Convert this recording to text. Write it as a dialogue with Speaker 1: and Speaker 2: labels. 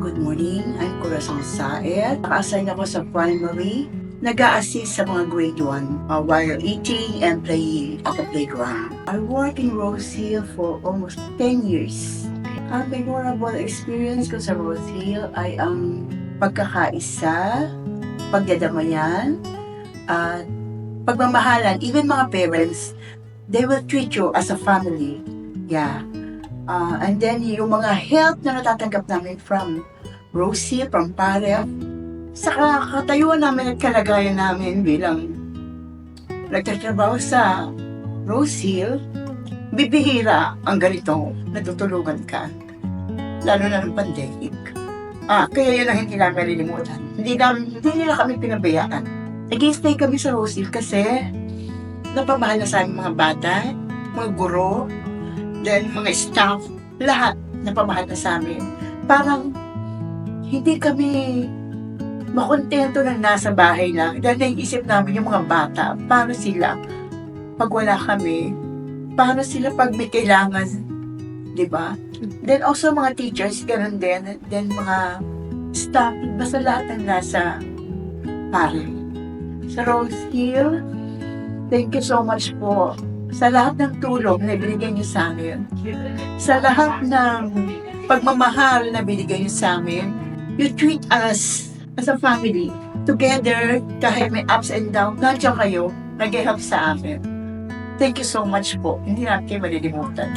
Speaker 1: Good morning, I'm Corazon Saed. Naka-assign ako sa primary. Nag-a-assist sa mga grade 1 while eating and playing at the playground. I work in Rose Hill for almost 10 years. Ang memorable experience ko sa Rose Hill ay ang pagkakaisa, pagdadamayan, at pagmamahalan. Even mga parents, they will treat you as a family. Yeah. And then yung mga help na natatanggap namin from Rose Hill, from PAREF, sa katayuan namin at kalagayan namin bilang nagtatrabaho sa Rose Hill, bibihira ang ganito, natutulungan ka. Lalo na ng pandemic. Kaya yun ang hindi namin nalilimutan. Hindi nila kami pinabayaan. Nag-stay kami sa Rose Hill kasi napamahal na sa aming mga bata, mga guro, then mga staff, lahat napamahal na sa amin. Parang hindi kami makontento na nasa bahay lang dahil naiisip namin yung mga bata, paano sila pag wala kami, paano sila pag may kailangan, di ba? Then also mga teachers, ganun din, then mga staff, basta lahat ng nasa PAREF. Sa Rose Hill, thank you so much po sa lahat ng tulong na binigay niyo sa amin, sa lahat ng pagmamahal na binigay niyo sa amin. You treat us as a family. Together, kahit may ups and downs, nandiyan kayo, nag-help sa amin. Thank you so much po. Hindi natin malilimutan.